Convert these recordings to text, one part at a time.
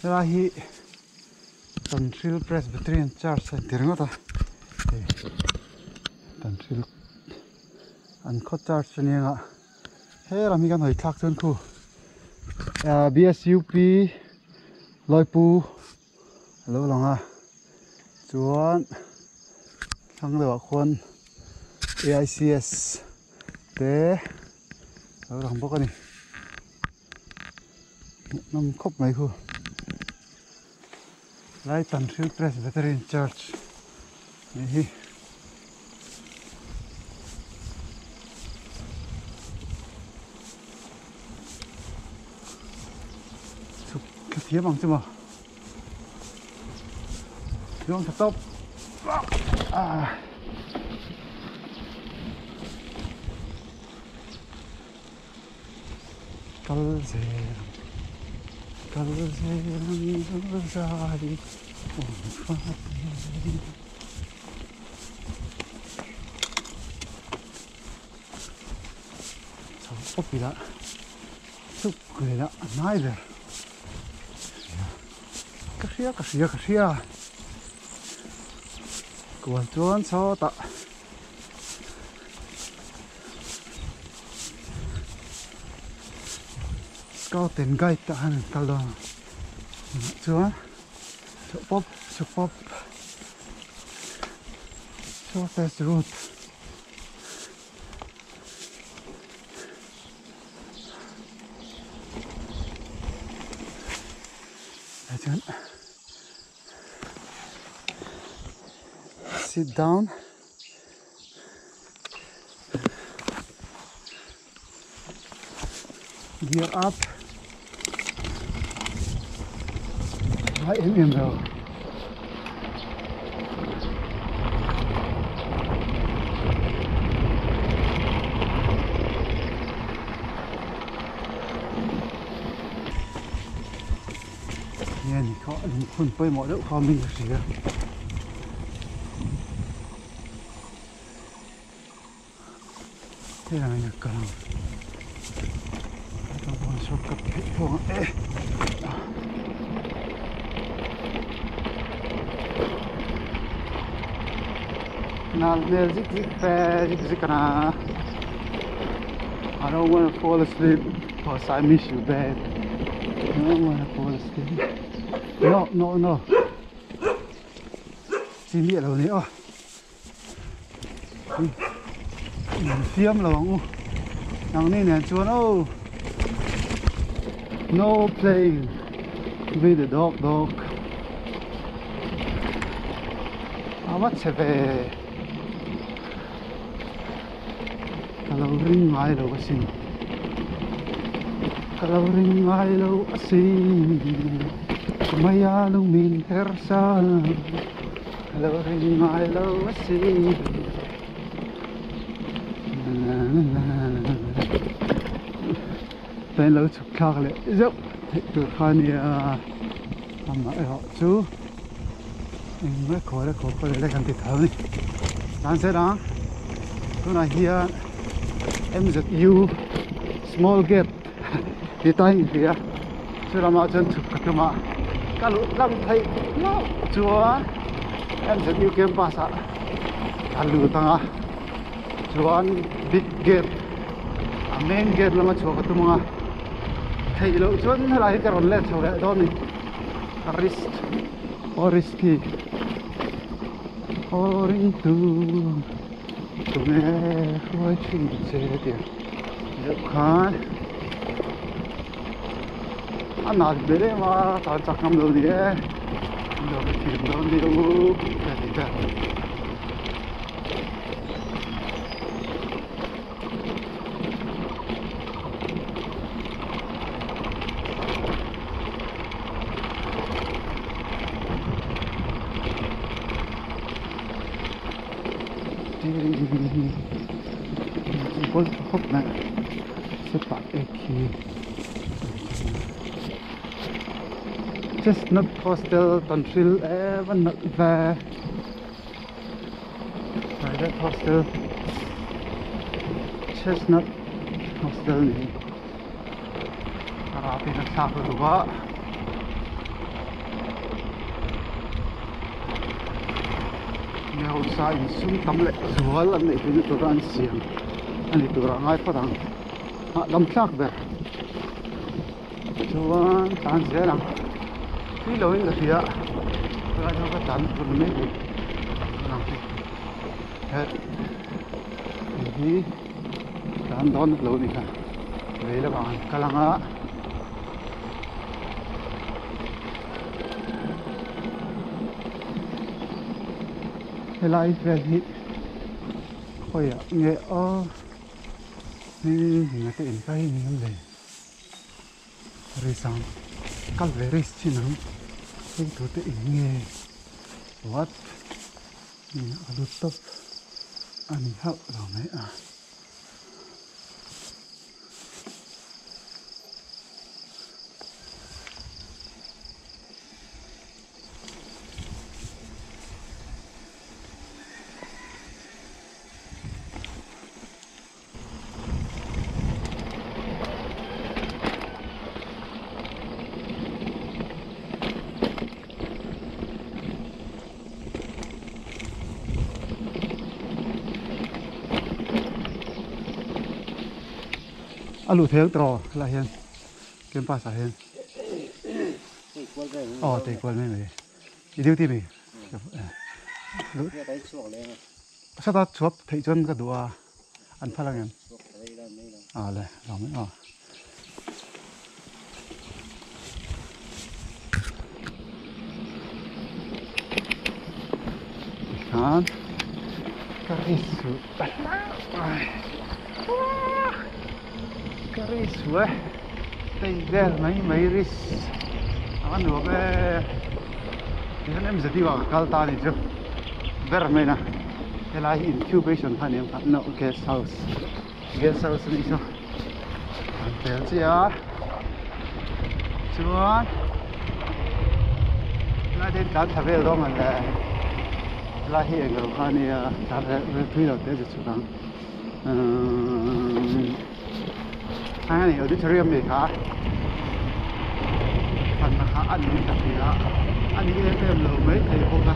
Rahi Tantril Presbyterian Church Center ngota. Tantril an khot church ni nga. He rami kan hoi thak chun khu. BSUP Loipu lo langa. Chuan thang lewa khon AICS te lo lang bawk ani. Nam khop mai khu. Lai Tantril Presbyterian Church ni hi. Cái phía bằng chứ mà Dùng thật tốt Call ra đi Sao ốp gì đó Chúc cười đó Nói rồi Kasia Kuan chuan so ta Scouting guide ta han kaldo chuan pop shortest route Sit down. Gear up. Right in though. Nghe thì có khuôn phơi mọi đậu kho mình được gì đâu. Thế là nhà cờ Tôi còn số cặp hệ thống Now there's zig na. I don't want to fall asleep because I miss you bad. I don't want to fall asleep. No. See me alone here. Phim là bằng thằng này nè chuồn no playing with the dog mất sẽ về coloring mai lâu xin mày lung min hersa coloring mai lâu xin tên lâu chụp khác lệ dốc từ khai này làm lại họ chú mới khỏi lấy căn thịt thơm đi đang sẽ đó tôi này here MZU small gate đi tay kia chứ làm sao chân chụp cái mà cả lũ lắm thấy nó chúa MZU campus à cả lũ tăng chuan big gate main gate lama chuka tumanga theilo chuan halai ka ron le chore do ni risky oring tu me khoi chin che dia kha anal bere ma ta chakam do ni e do ti do ni do ta Con hốc này sẽ bắteki Chestnut Hostel Tantril vẫn nợ về Private Hostel Chestnut Hostel này Arabi nak sapa juga nhau sa in sum tam le zual an nei tin tu ran siam ani tu ra ngai padang ha lam thak ber chuan tan zera khi lo in ga tia ra cho ka tan tu me ni na he hi tan don lo ni ka ve la ban kalanga lại về thì thôi ạ nghe nên hình cái in cái hình này rồi xong các về rồi xin lỗi cái thứ tự nghe what ở lúc top anh học rồi mấy à alu theo trò là hiện kiếm pa sa hiện thì quên mấy người đi điêu ti mình sao ta chụp thấy chân cái đùa ăn phải là em này làm mấy hả cái sự cái suối tay ghé mấy ris anh nói về thì anh em sẽ đi vào Calta này chứ ver mấy nè cái là incubation anh em no guest house này chứ anh thấy chứ à chuan là đến cả tháp về đó mà là hiện rồi anh ấy tháp về thuê đầu tiên chứ không anh này ở đây chơi này hả? Phần mà hả anh ấy tập gì đó, anh ấy lên thêm lầu mấy thầy không ta?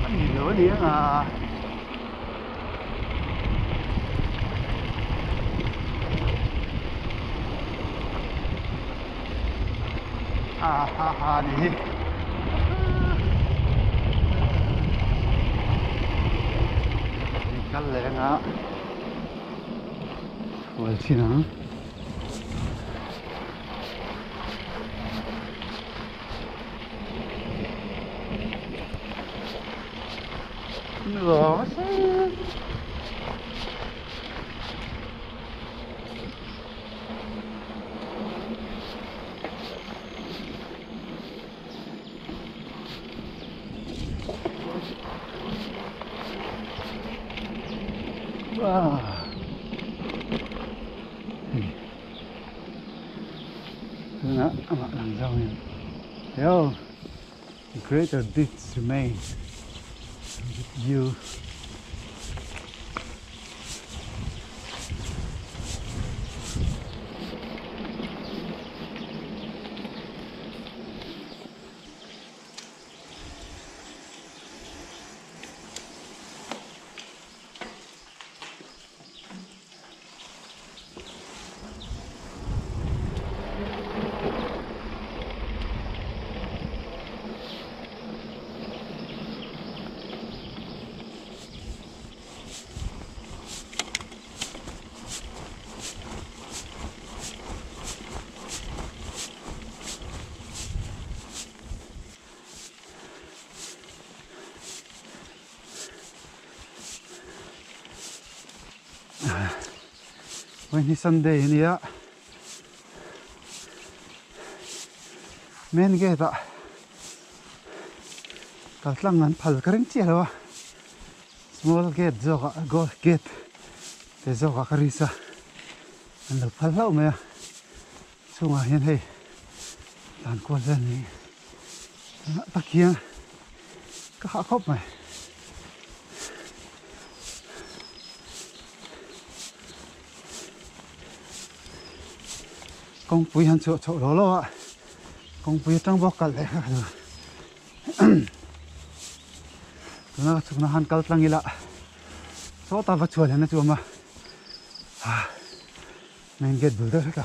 Anh nhìn nữa đi à? Ha đi. Cái lẽ ngã vậy chứ nào nữa nó mà làm sao nhỉ? Theo the greater deeds remain with you. When it's Sunday in here, main gate ah, kaltlang nan phal karing chialo, small gate zoga go gate, te zoga karisa, an lo phal lau me, sunga hian hei, tan ko zen ni, takian, ka khop mai. Công quý hắn chỗ chỗ đó lo ạ kung pui tang bok kal le tuna chuna han kal tlang ila so ta va chua na chu ma main gate bu da ka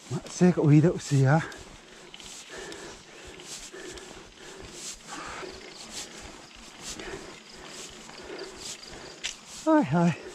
ma se ka ui da sia ai ai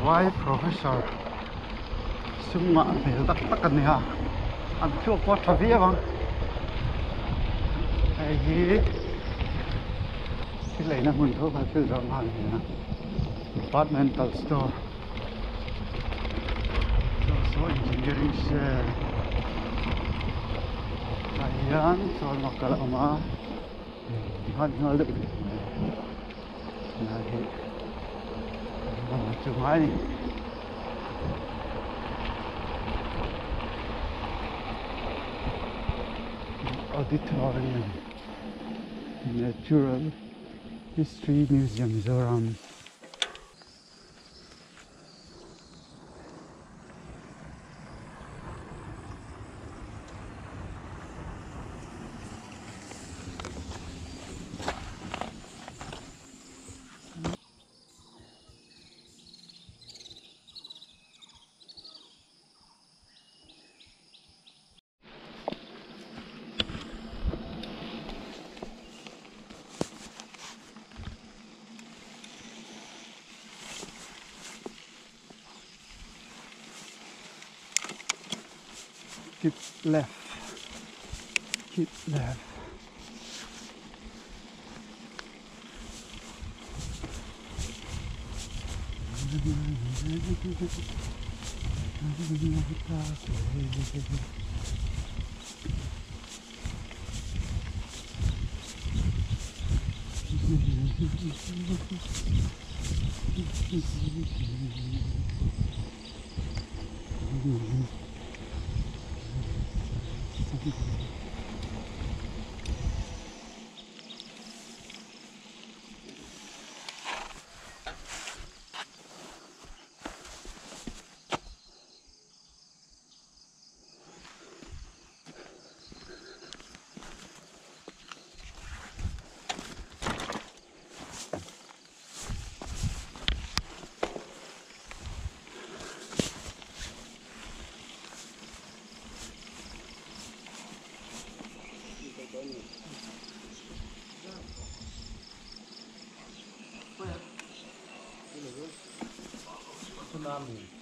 why professor summa mel tak tak kan ha an chuak ko thavia bang ai hi silai na mun tho ba sil rang han na departmental store so engineering shell ayan so makala ma han ngal de na hi Cumai auditorium natural history museum Mizoram. Keep left. Keep left. Tsunami.